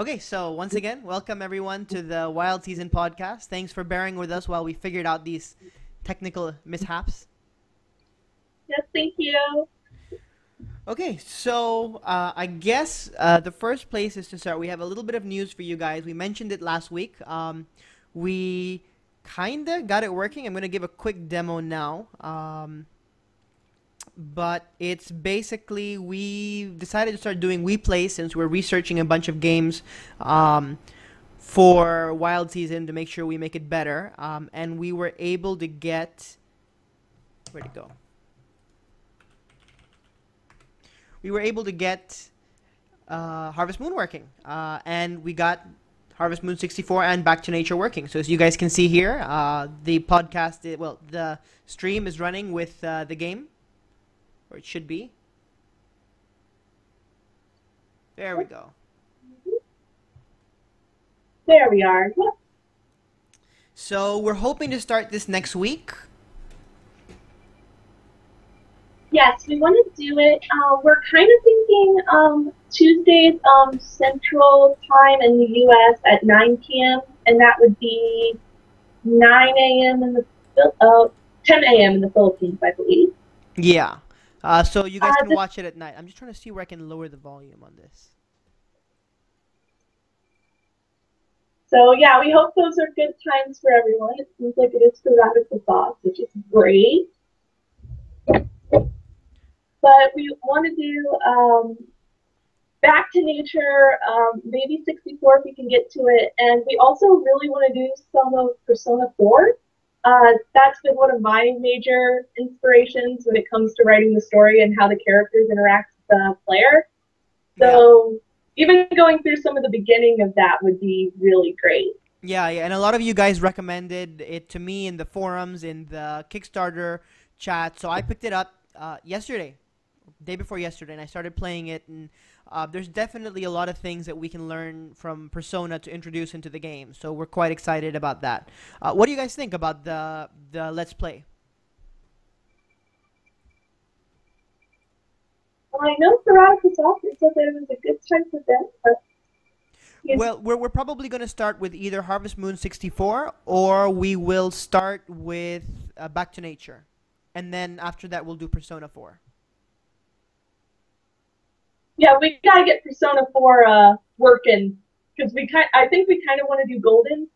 Okay, so once again, welcome everyone to the Wild Season podcast. Thanks for bearing with us while we figured out these technical mishaps. Yes, thank you. Okay, so I guess the first place is to start. We have a little bit of news for you guys. We mentioned it last week. We kinda got it working. I'm gonna give a quick demo now. But it's basically we decided to start doing We Play since we're researching a bunch of games for Wild Season to make sure we make it better. And we were able to get, where'd it go? We were able to get Harvest Moon working, and we got Harvest Moon 64 and Back to Nature working. So as you guys can see here, the podcast, the stream is running with the game. Or it should be. There we go. There we are. Yep. So we're hoping to start this next week. Yes, we want to do it. We're kind of thinking Tuesdays Central Time in the U.S. at 9 p.m. and that would be 9 a.m. in the 10 a.m. in the Philippines, I believe. Yeah. So you guys can watch it at night. I'm just trying to see where I can lower the volume on this. So yeah, we hope those are good times for everyone. It seems like it is for Radical Thoughts, which is great. But we want to do Back to Nature, maybe 64 if we can get to it. And we also really want to do some of Persona 4. That's been one of my major inspirations when it comes to writing the story and how the characters interact with the player. So even going through some of the beginning of that would be really great. Yeah, and a lot of you guys recommended it to me in the forums, in the Kickstarter chat. So I picked it up yesterday, day before yesterday, and I started playing it. And there's definitely a lot of things that we can learn from Persona to introduce into the game. So we're quite excited about that. What do you guys think about the Let's Play? Well, I know for Radical Software said that it was a good time for them, but well, we're probably going to start with either Harvest Moon 64 or we will start with Back to Nature. And then after that, we'll do Persona 4. Yeah, we gotta get Persona 4 working because I think we kind of want to do Golden.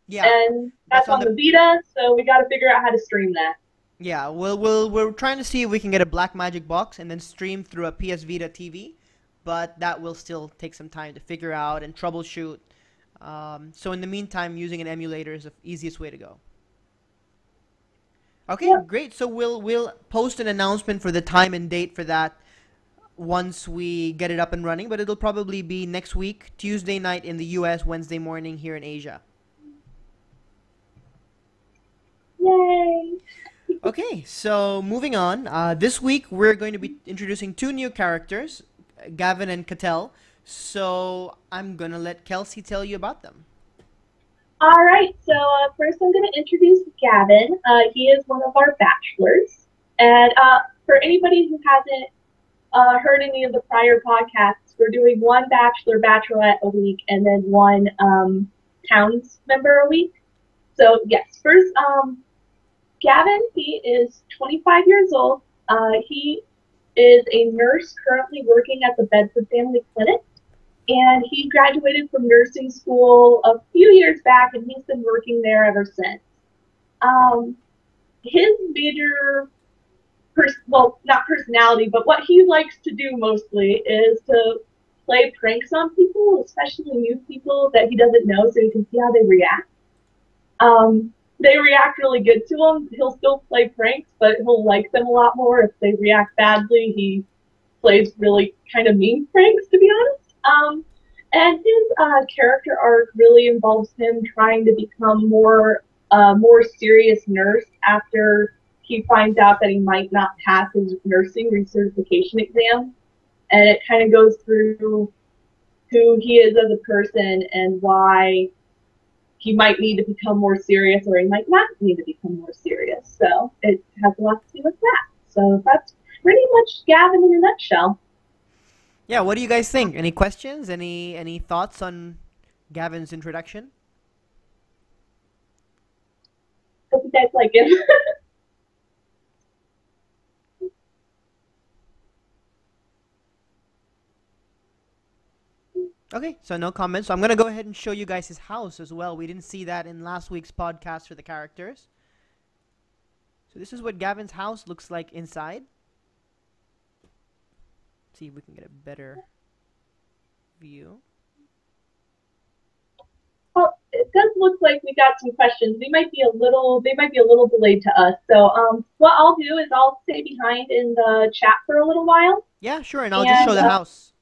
Yeah, and that's on the Vita, so we got to figure out how to stream that. Yeah, we're trying to see if we can get a Black Magic box and then stream through a PS Vita TV, but that will still take some time to figure out and troubleshoot. So in the meantime, using an emulator is the easiest way to go. Okay, great. So we'll post an announcement for the time and date for that once we get it up and running, but it'll probably be next week, Tuesday night in the US, Wednesday morning here in Asia. Yay! Okay, so moving on. This week we're going to be introducing two new characters, Gavin and Catel. So I'm going to let Kelsey tell you about them. All right, so first I'm going to introduce Gavin. He is one of our bachelors. And for anybody who hasn't heard any of the prior podcasts, we're doing one bachelor, bachelorette a week, and then one towns member a week. So yes, first, Gavin, he is 25 years old. He is a nurse currently working at the Bedford Family Clinic, and he graduated from nursing school a few years back, and he's been working there ever since. His major well, not personality, but what he likes to do mostly is to play pranks on people, especially new people that he doesn't know, so he can see how they react. They react really good to him. He'll still play pranks, but he'll like them a lot more. If they react badly, he plays really kind of mean pranks, to be honest. And his character arc really involves him trying to become more serious nurse after he finds out that he might not pass his nursing recertification exam. And it kind of goes through who he is as a person and why he might need to become more serious or he might not need to become more serious. So it has a lot to do with that. So that's pretty much Gavin in a nutshell. Yeah, what do you guys think? Any questions? Any thoughts on Gavin's introduction? Hope you guys like it. Okay, so no comments. So I'm gonna go ahead and show you guys his house as well. We didn't see that in last week's podcast for the characters. So this is what Gavin's house looks like inside. Let's see if we can get a better view. Well, it does look like we got some questions. They might be a little delayed to us. So what I'll do is I'll stay behind in the chat for a little while. Yeah, sure, and I'll just show And the house.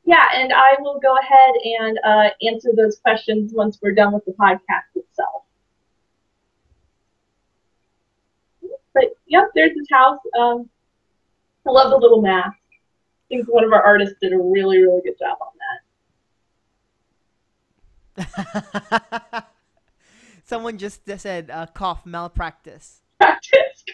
yeah, and I will go ahead and answer those questions once we're done with the podcast itself. But yep, there's his house. I love the little mask. I think one of our artists did a really, really good job on that. Someone just said cough malpractice. Practice.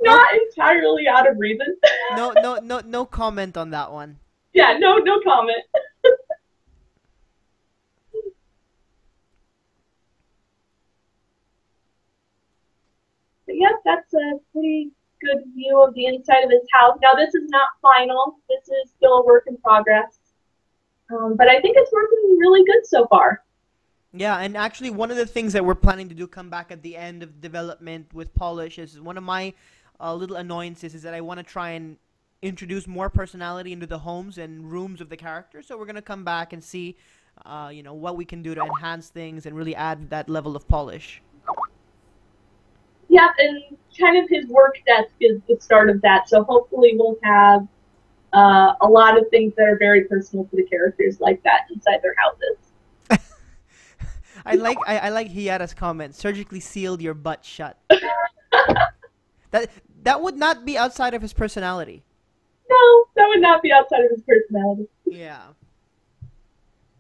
Not entirely out of reason. No comment on that one. Yeah, no comment. But yeah, that's a pretty good view of the inside of his house. Now, this is not final. This is still a work in progress. But I think it's working really good so far. Yeah, and actually one of the things that we're planning to do come back at the end of development with polish is one of my little annoyances is that I want to try and introduce more personality into the homes and rooms of the characters. So we're going to come back and see what we can do to enhance things and really add that level of polish. Yeah, and kind of his work desk is the start of that. So hopefully we'll have a lot of things that are very personal to the characters like that inside their houses. I like Hiata's comment. Surgically sealed your butt shut. That would not be outside of his personality. No, that would not be outside of his personality. Yeah.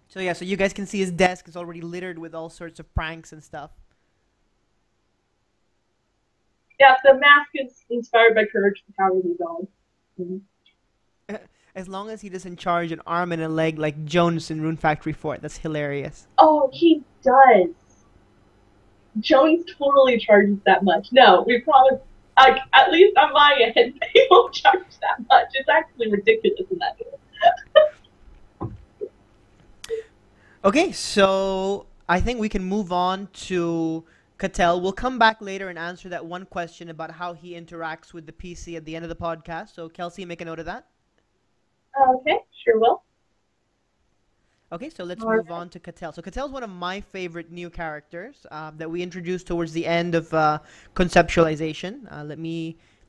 So you guys can see his desk is already littered with all sorts of pranks and stuff. Yeah, the mask is inspired by Courage the Cowardly Dog. Mm-hmm. As long as he doesn't charge an arm and a leg like Jones in Rune Factory 4, that's hilarious. Oh, he does. Jones totally charges that much. No, we promise. At least on my end, they won't charge that much. It's actually ridiculous in that game. Okay, so I think we can move on to Catel. We'll come back later and answer that one question about how he interacts with the PC at the end of the podcast. So, Kelsey, make a note of that. Okay, sure will. Okay, so let's move on to Catel. So Catel's one of my favorite new characters that we introduced towards the end of conceptualization.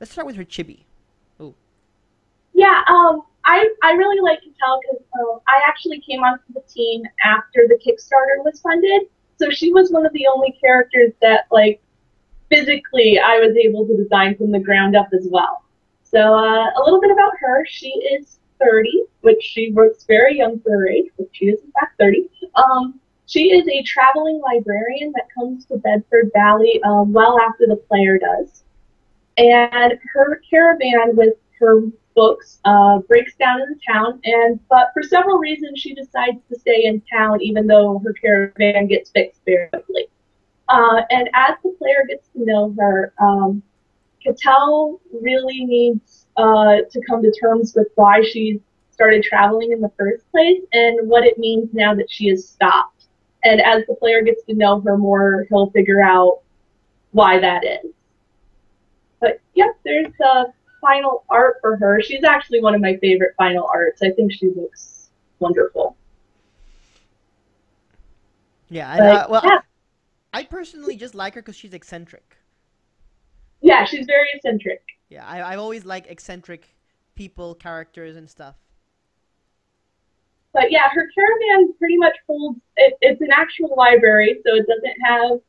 Let's start with her chibi. Ooh. Yeah, I really like Catel because I actually came onto the team after the Kickstarter was funded. So she was one of the only characters that, like, physically I was able to design from the ground up as well. So a little bit about her. She is 30, which she looks very young for her age, but she is in fact 30. She is a traveling librarian that comes to Bedford Valley well after the player does. And her caravan with her books breaks down in the town, but for several reasons she decides to stay in town even though her caravan gets fixed very quickly. And as the player gets to know her, Catel really needs to come to terms with why she started traveling in the first place and what it means now that she has stopped. And as the player gets to know her more, he'll figure out why that is. But yep, there's final art for her. She's actually one of my favorite final arts. I think she looks wonderful. Yeah, I personally just like her because she's eccentric. Yeah, she's very eccentric. Yeah, I always like eccentric people, characters, and stuff. But yeah, her caravan pretty much holds, it's an actual library, so it doesn't have,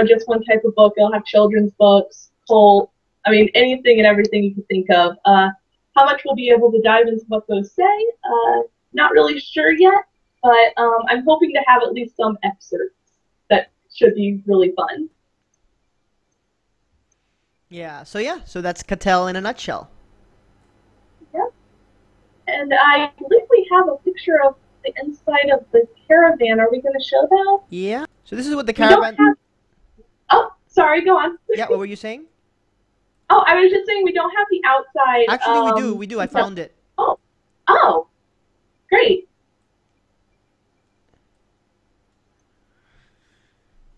just one type of book. It'll have children's books, cult, anything and everything you can think of. How much we'll be able to dive into what those say, not really sure yet, but I'm hoping to have at least some excerpts that should be really fun. Yeah, so that's Catel in a nutshell. Yeah. And I believe we have a picture of the inside of the caravan. Are we going to show that? Yeah. So this is what the We don't caravan. have. Oh, sorry. Go on. Yeah. What were you saying? Oh, I was just saying we don't have the outside. Actually, we do. We do. I found it. Oh, oh, great.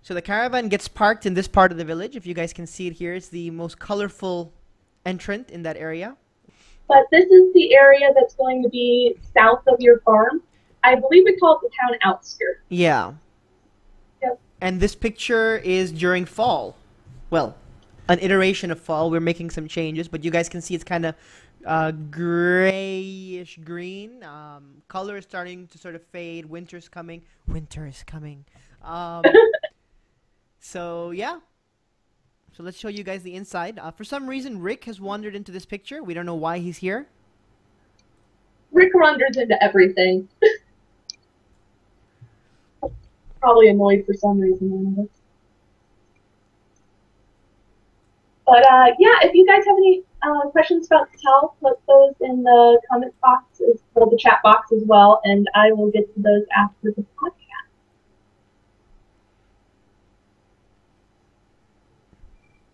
So the caravan gets parked in this part of the village. If you guys can see it here, it's the most colorful entrant in that area. But this is the area that's going to be south of your farm. I believe we call it the town outskirts. Yeah. Yep. And this picture is during fall. Well, an iteration of fall. We're making some changes, but you guys can see it's kind of grayish green. Color is starting to sort of fade. Winter's coming. Winter is coming. So yeah. So let's show you guys the inside. For some reason, Rick has wandered into this picture. We don't know why he's here. Rick wanders into everything. Probably annoyed for some reason. But yeah, if you guys have any questions about Catel, put those in the comment box, or the chat box as well, and I will get to those after the podcast.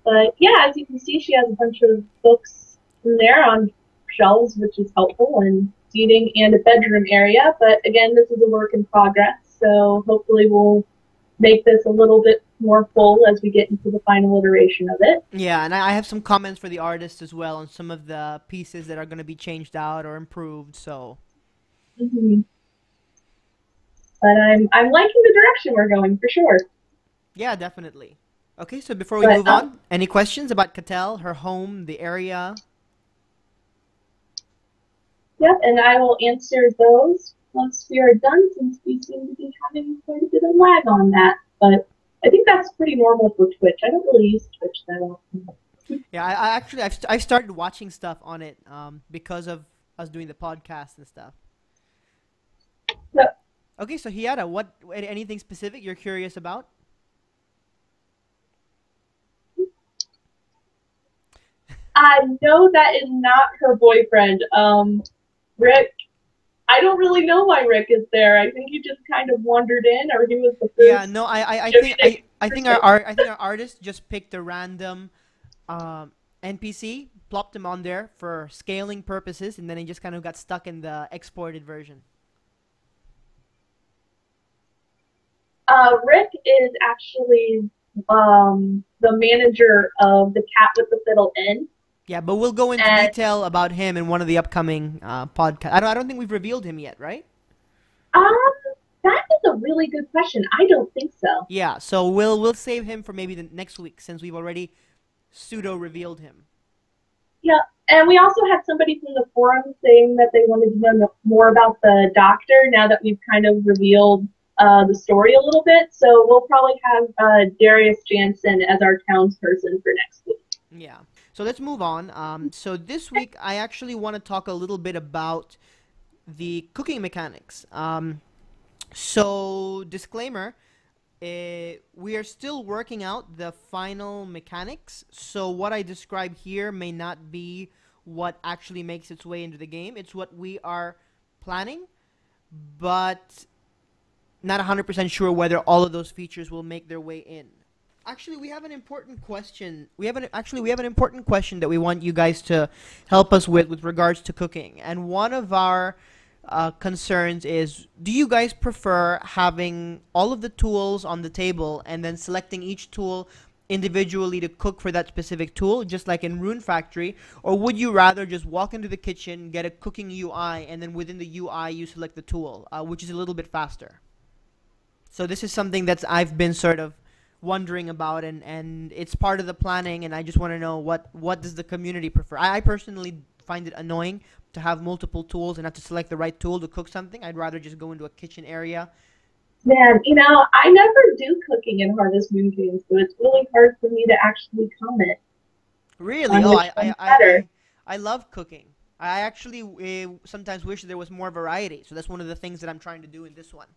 But yeah, as you can see, she has a bunch of books in there on shelves, which is helpful, and seating and a bedroom area. But again, this is a work in progress, so hopefully we'll make this a little bit more full as we get into the final iteration of it. Yeah, and I have some comments for the artist as well on some of the pieces that are going to be changed out or improved. So. Mm-hmm. But I'm liking the direction we're going for sure. Yeah, definitely. Okay, so before we move on, any questions about Catel, her home, the area? Yep, and I will answer those once we are done, since we seem to be having quite a bit of lag on that. But I think that's pretty normal for Twitch. I don't really use Twitch that often. Yeah, I actually I've started watching stuff on it because of us doing the podcast and stuff. Yep. Okay, so Hiara, anything specific you're curious about? I know that is not her boyfriend. Rick, I don't really know why Rick is there. I think he just kind of wandered in, or he was the first. Yeah, no, I think our artist just picked a random NPC, plopped him on there for scaling purposes, and then he just kind of got stuck in the exported version. Rick is actually the manager of the Cat with the Fiddle Inn. Yeah, but we'll go into detail about him in one of the upcoming podcasts. I don't think we've revealed him yet, right? That is a really good question. I don't think so. Yeah, so we'll save him for maybe the next week, since we've already pseudo revealed him. Yeah, and we also had somebody from the forum saying that they wanted to know more about the doctor now that we've kind of revealed the story a little bit. So we'll probably have Darius Jansen as our townsperson for next week. Yeah. So let's move on. So this week, I actually want to talk a little bit about the cooking mechanics. So disclaimer, we are still working out the final mechanics. So what I describe here may not be what actually makes its way into the game. It's what we are planning, but not 100% sure whether all of those features will make their way in. Actually, we have an important question. We have an important question that we want you guys to help us with regards to cooking. And one of our concerns is, do you guys prefer having all of the tools on the table and then selecting each tool individually to cook for that specific tool, just like in Rune Factory, or would you rather just walk into the kitchen, get a cooking UI, and then within the UI you select the tool, which is a little bit faster? So this is something that I've been sort of wondering about, and it's part of the planning, and I just want to know what does the community prefer. I personally find it annoying to have multiple tools and have to select the right tool to cook something. I'd rather just go into a kitchen area. Man, I never do cooking in Harvest Moon games, so it's really hard for me to actually comment. Really? I love cooking. I actually sometimes wish there was more variety, so that's one of the things that I'm trying to do in this one.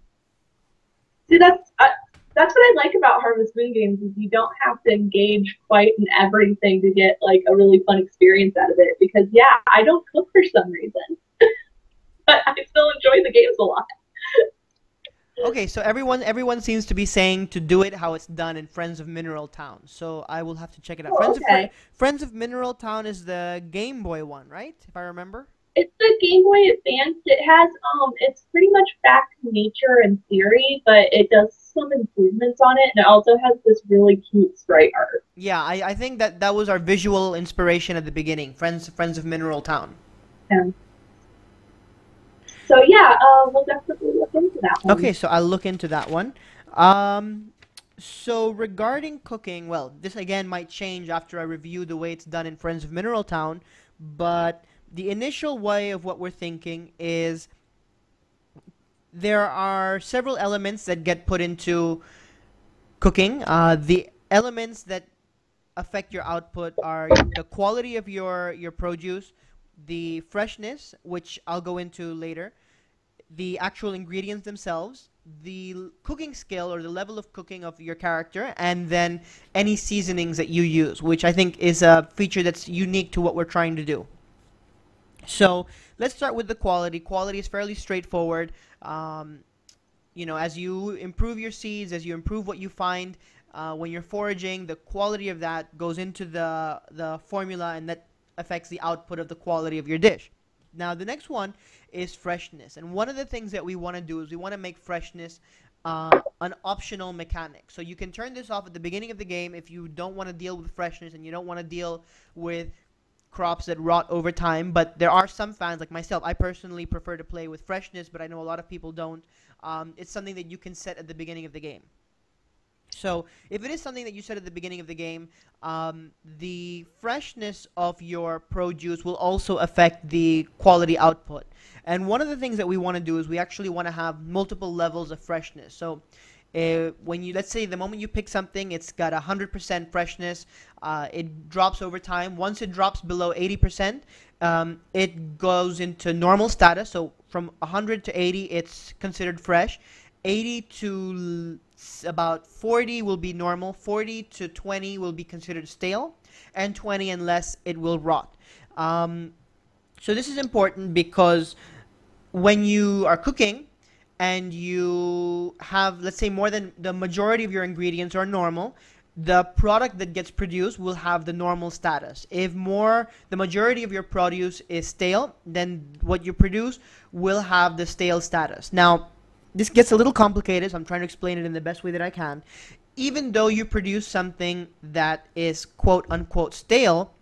See, that's what I like about Harvest Moon games, is you don't have to engage quite in everything to get like a really fun experience out of it. Because yeah, I don't cook for some reason. but I still enjoy the games a lot. Okay, so everyone seems to be saying to do it how it's done in Friends of Mineral Town. So I will have to check it out. Oh, okay. Friends of Mineral Town is the Game Boy one, right? If I remember. It's the Game Boy Advance. It has it's pretty much back to nature in theory, but it does some improvements on it, and it also has this really cute sprite art. Yeah, I think that was our visual inspiration at the beginning. Friends of Mineral Town. And so yeah, we'll definitely look into that Okay, one. so I'll look into that one. Um, so regarding cooking, well, this again might change after I review the way it's done in Friends of Mineral Town, but the initial way of what we're thinking is there are several elements that get put into cooking. The elements that affect your output are the quality of your produce, the freshness, which I'll go into later, the actual ingredients themselves, the cooking skill or the level of cooking of your character, and then any seasonings that you use, which I think is a feature that's unique to what we're trying to do. So let's start with the quality. Quality is fairly straightforward. Um, as you improve your seeds, as you improve what you find when you're foraging, the quality of that goes into the formula, and that affects the output of the quality of your dish. Now, the next one is freshness, and one of the things that we want to do is we want to make freshness an optional mechanic. So you can turn this off at the beginning of the game if you don't want to deal with freshness and you don't want to deal with crops that rot over time. But there are some fans like myself. I personally prefer to play with freshness, but I know a lot of people don't. It's something that you can set at the beginning of the game. So if it is something that you set at the beginning of the game, the freshness of your produce will also affect the quality output. And one of the things that we want to do is we actually want to have multiple levels of freshness. So when you, let's say the moment you pick something, it's got 100% freshness. It drops over time. Once it drops below 80%, it goes into normal status. So from 100 to 80, it's considered fresh. 80 to about 40 will be normal. 40 to 20 will be considered stale, and 20 and less it will rot. So this is important because when you are cooking and you have, let's say, more than the majority of your ingredients are normal, the product that gets produced will have the normal status. If the majority of your produce is stale, then what you produce will have the stale status. Now, this gets a little complicated, so I'm trying to explain it in the best way that I can. Even though you produce something that is quote-unquote stale,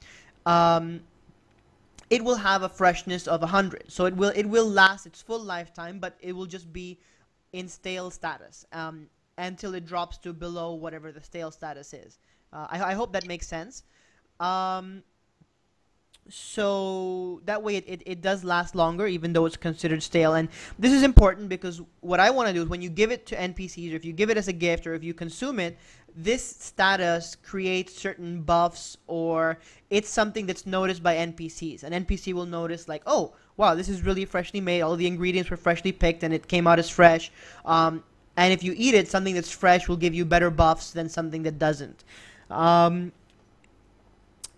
it will have a freshness of 100. So it will last its full lifetime, but it will just be in stale status until it drops to below whatever the stale status is. I hope that makes sense. So that way it does last longer, even though it's considered stale. And this is important because what I want to do is when you give it to NPCs, or if you give it as a gift, or if you consume it, this status creates certain buffs, or it's something that's noticed by NPCs. An NPC will notice like, oh, wow, this is really freshly made. All the ingredients were freshly picked and it came out as fresh. And if you eat it, something that's fresh will give you better buffs than something that doesn't.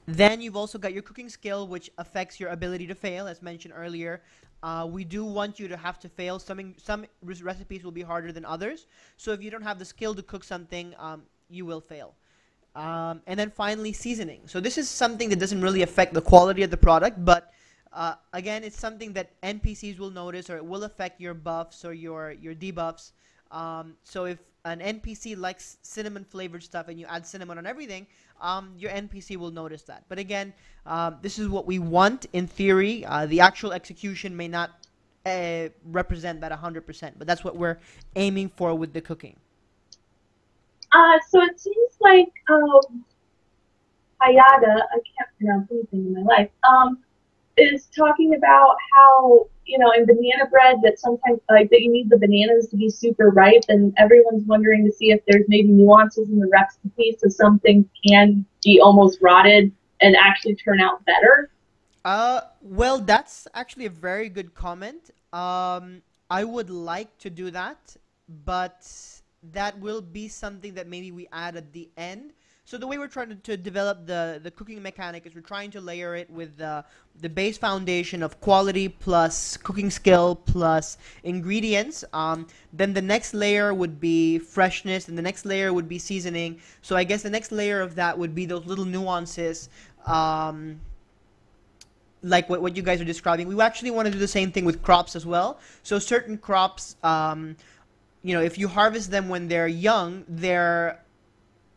Then you've also got your cooking skill, which affects your ability to fail, as mentioned earlier. We do want you to have to fail. Some recipes will be harder than others. So if you don't have the skill to cook something, you will fail. And then finally, seasoning. So this is something that doesn't really affect the quality of the product, but again, it's something that NPCs will notice, or it will affect your buffs or your debuffs. So if an NPC likes cinnamon flavored stuff and you add cinnamon on everything, your NPC will notice that. But again, this is what we want in theory. The actual execution may not represent that 100%, but that's what we're aiming for with the cooking. So it seems like Hayata, I can't pronounce anything in my life, is talking about how, in banana bread that sometimes like that you need the bananas to be super ripe, and everyone's wondering to see if there's maybe nuances in the recipe so some things can be almost rotted and actually turn out better. Well, that's actually a very good comment. I would like to do that, but that will be something that maybe we add at the end. So the way we're trying to develop the cooking mechanic is we're trying to layer it with the base foundation of quality plus cooking skill plus ingredients. Then the next layer would be freshness, and the next layer would be seasoning. So I guess the next layer of that would be those little nuances. Like what you guys are describing. We actually want to do the same thing with crops as well. So certain crops, if you harvest them when they're young, they're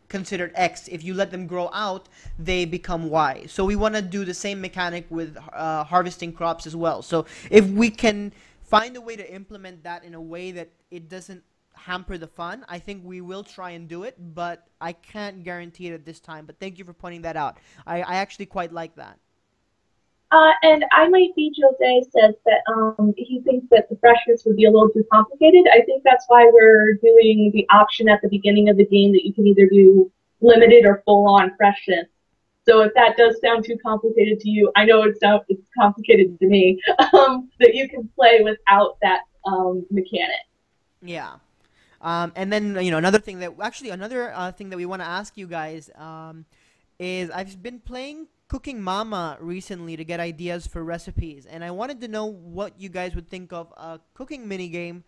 considered X. If you let them grow out, they become Y. So we want to do the same mechanic with harvesting crops as well. So if we can find a way to implement that in a way that it doesn't hamper the fun, I think we will try and do it, but I can't guarantee it at this time. But thank you for pointing that out. I actually quite like that. And I might be Jose says that he thinks that the freshness would be a little too complicated. I think that's why we're doing the option at the beginning of the game that you can either do limited or full-on freshness. So if that does sound too complicated to you, I know it's complicated to me, that you can play without that mechanic. Yeah. And then, another thing that we want to ask you guys is I've been playing Cooking Mama recently to get ideas for recipes, and I wanted to know what you guys would think of a cooking minigame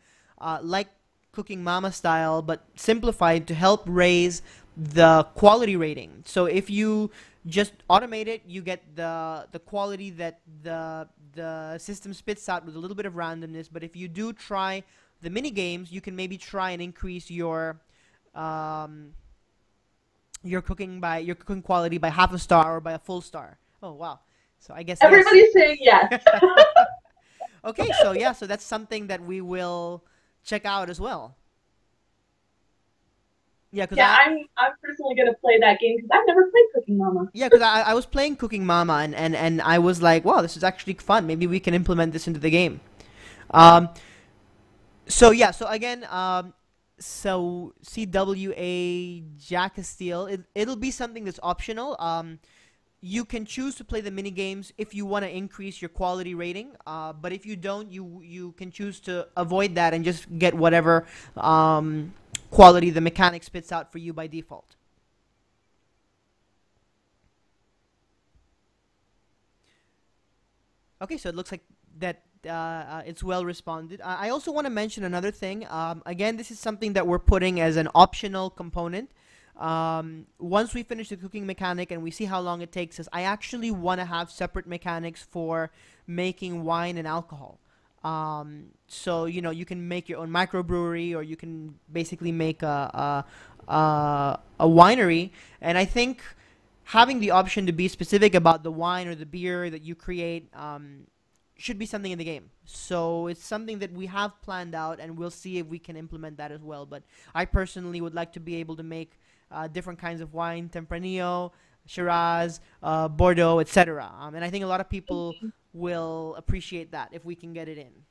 like Cooking Mama style, but simplified to help raise the quality rating. So if you just automate it, you get the quality that the system spits out with a little bit of randomness. But if you do try the mini games, you can maybe try and increase your cooking quality by half a star or by a full star. Oh wow! So I guess everybody's saying yes. Okay, so that's something that we will check out as well. Yeah, I'm personally gonna play that game because I've never played Cooking Mama. Yeah, because I was playing Cooking Mama and I was like, wow, this is actually fun. Maybe we can implement this into the game. So again, so CWA Jack Castile, it'll be something that's optional. You can choose to play the mini games if you want to increase your quality rating. But if you don't, you can choose to avoid that and just get whatever quality the mechanic spits out for you by default. Okay, so it looks like that it's well responded. I also want to mention another thing. Again, this is something that we're putting as an optional component. Once we finish the cooking mechanic and we see how long it takes us, I actually want to have separate mechanics for making wine and alcohol. So you can make your own microbrewery, or you can basically make a winery. And I think having the option to be specific about the wine or the beer that you create should be something in the game. So it's something that we have planned out, and we'll see if we can implement that as well. But I personally would like to be able to make different kinds of wine: Tempranillo, Shiraz, Bordeaux, etc. And I think a lot of people will appreciate that if we can get it in.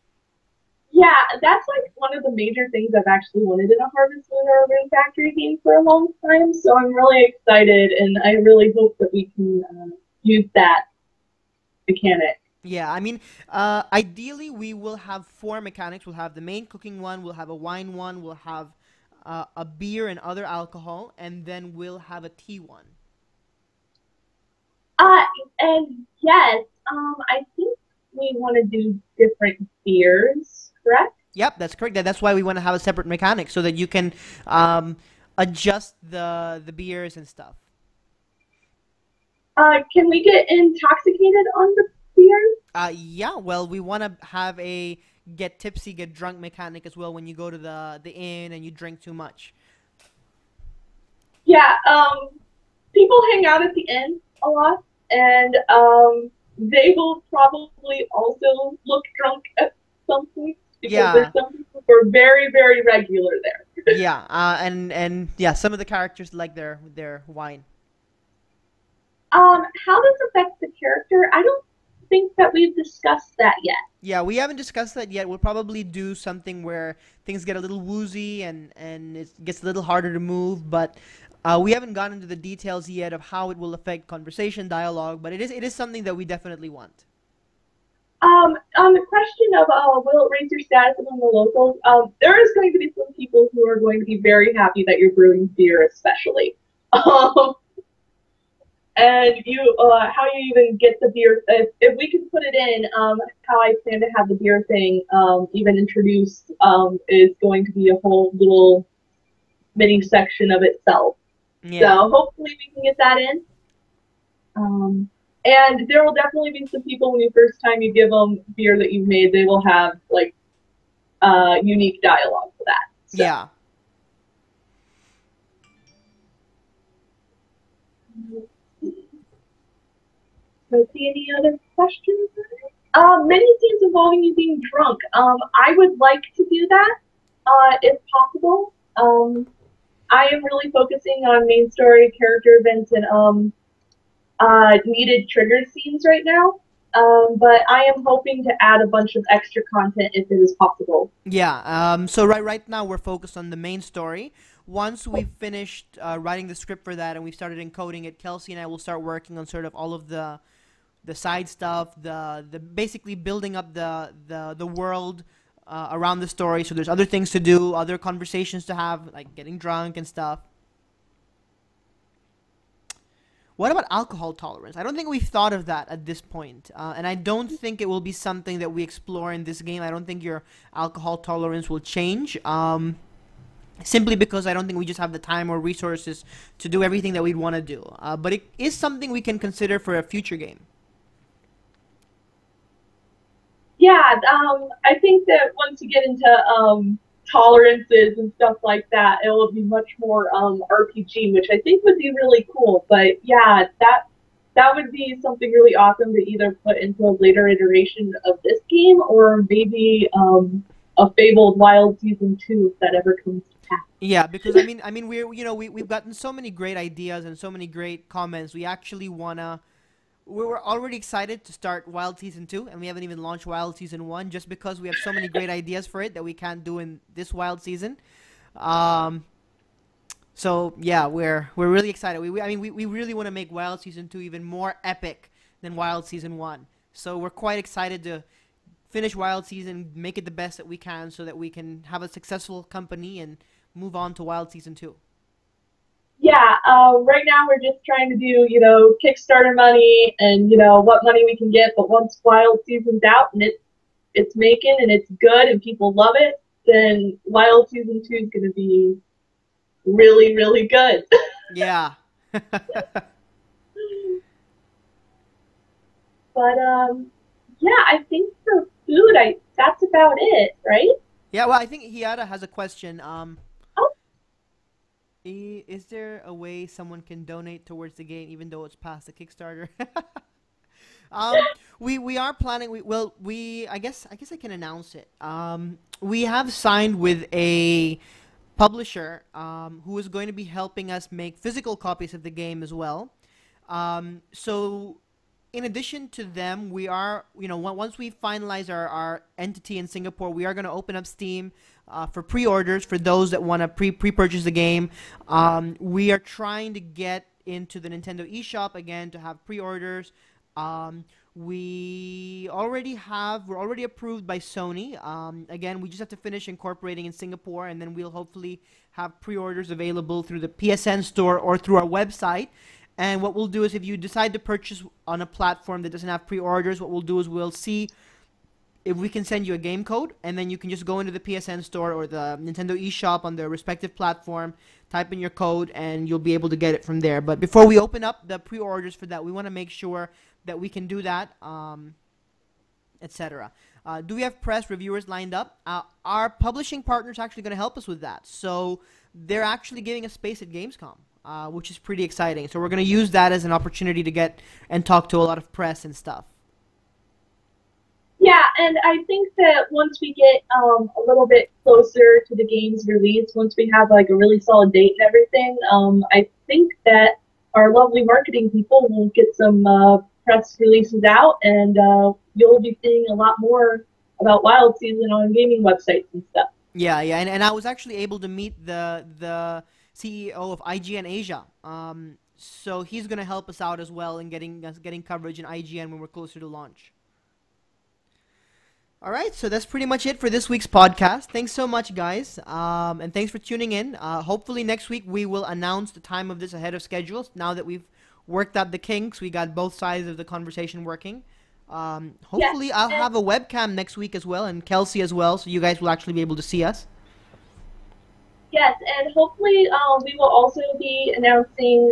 Yeah, that's like one of the major things I've actually wanted in a Harvest Moon or a Rune Factory game for a long time. So I'm really excited, and I really hope that we can use that mechanic. Yeah, I mean, ideally we will have four mechanics. We'll have the main cooking one, we'll have a wine one, we'll have a beer and other alcohol, and then we'll have a tea one. And yes, I think we want to do different beers, correct? Yep, that's correct. That's why we want to have a separate mechanic so that you can adjust the beers and stuff. Can we get intoxicated on the beer? Yeah, well, we want to have a get tipsy, get drunk mechanic as well when you go to the inn and you drink too much. Yeah, people hang out at the inn a lot, and they will probably also look drunk at some point because there's some people who are very, very regular there. Yeah, and yeah, some of the characters like their wine. How this affects the character, I don't think that we've discussed that yet. Yeah, we haven't discussed that yet. We'll probably do something where things get a little woozy and it gets a little harder to move, but we haven't gotten into the details yet of how it will affect conversation, dialogue, but it is something that we definitely want. On the question of will it raise your status among the locals, there is going to be some people who are going to be very happy that you're brewing beer, especially. and how you even get the beer. If we can put it in, how I plan to have the beer thing even introduced is going to be a whole little mini section of itself. Yeah. So hopefully we can get that in. And there will definitely be some people when first time you give them beer that you've made, they will have like unique dialogue for that. So. Yeah. Let's see any other questions? Many scenes involving you being drunk. I would like to do that if possible. I am really focusing on main story, character events, and needed trigger scenes right now. But I am hoping to add a bunch of extra content if it is possible. Yeah. So right now we're focused on the main story. Once we've finished writing the script for that and we've started encoding it, Kelsey and I will start working on sort of all of the side stuff, the basically building up the world around the story. So there's other things to do, other conversations to have, like getting drunk and stuff. What about alcohol tolerance? I don't think we've thought of that at this point. And I don't think it will be something that we explore in this game. I don't think your alcohol tolerance will change. Simply because I don't think we just have the time or resources to do everything that we'd want to do. But it is something we can consider for a future game. Yeah, I think that once you get into tolerances and stuff like that, it will be much more RPG, which I think would be really cool. But yeah, that would be something really awesome to either put into a later iteration of this game or maybe a Fabled Wild Season 2 if that ever comes to pass. Yeah, because I mean we've gotten so many great ideas and so many great comments. We were already excited to start Wild Season 2, and we haven't even launched Wild Season 1 just because we have so many great ideas for it that we can't do in this Wild Season. So, yeah, we're really excited. We really want to make Wild Season 2 even more epic than Wild Season 1. So we're quite excited to finish Wild Season, make it the best that we can so that we can have a successful company and move on to Wild Season 2. Yeah, right now we're just trying to do, Kickstarter money and, what money we can get. But once Wild Season's out and it's making and it's good and people love it, then Wild Season 2 is going to be really, really good. Yeah. But, yeah, I think for food, that's about it, right? Yeah, well, I think Hiada has a question. Oh, Is there a way someone can donate towards the game even though it's past the Kickstarter? We are planning. I guess I can announce it. We have signed with a publisher who is going to be helping us make physical copies of the game as well. So in addition to them, we are, once we finalize our entity in Singapore, we are going to open up Steam for pre-orders for those that want to pre-purchase the game. We are trying to get into the Nintendo eShop again to have pre-orders. We're already approved by Sony. Again, we just have to finish incorporating in Singapore, and then we'll hopefully have pre-orders available through the PSN store or through our website. And what we'll do is if you decide to purchase on a platform that doesn't have pre-orders, what we'll do is we'll see if we can send you a game code, and then you can just go into the PSN store or the Nintendo eShop on the respective platform, type in your code, and you'll be able to get it from there. But before we open up the pre-orders for that, we want to make sure that we can do that, etc. Do we have press reviewers lined up? Our publishing partner is actually going to help us with that. So they're actually giving us space at Gamescom, which is pretty exciting. So we're going to use that as an opportunity to get and talk to a lot of press and stuff. Yeah, and I think that once we get a little bit closer to the game's release, once we have like a really solid date and everything, I think that our lovely marketing people will get some press releases out, and you'll be seeing a lot more about Wild Season on gaming websites and stuff. Yeah, and I was actually able to meet the CEO of IGN Asia. So he's going to help us out as well in getting coverage in IGN when we're closer to launch. All right, so that's pretty much it for this week's podcast. Thanks so much, guys, and thanks for tuning in. Hopefully next week we will announce the time of this ahead of schedule now that we've worked out the kinks. We got both sides of the conversation working. Yes, Hopefully, I'll and have a webcam next week as well, and Kelsey as well, so you guys will actually be able to see us. yes, and hopefully we will also be announcing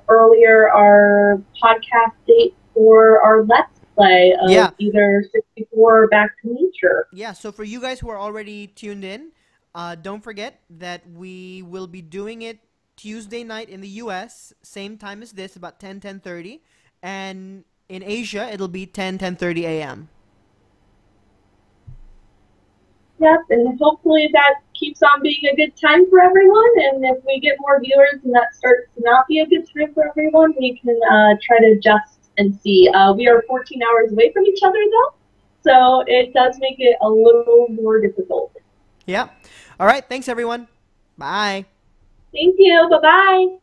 earlier our podcast date for our Let's Play of Yeah, either 64 or Back to Nature. yeah. So for you guys who are already tuned in, don't forget that we will be doing it Tuesday night in the U.S., same time as this, about 10:30, and in Asia it'll be 10:30 a.m. Yep, and hopefully that keeps on being a good time for everyone. And if we get more viewers and that starts to not be a good time for everyone, we can try to adjust and see. We are 14 hours away from each other though, so it does make it a little more difficult. Yeah. All right. Thanks everyone. Bye. Thank you. Bye bye.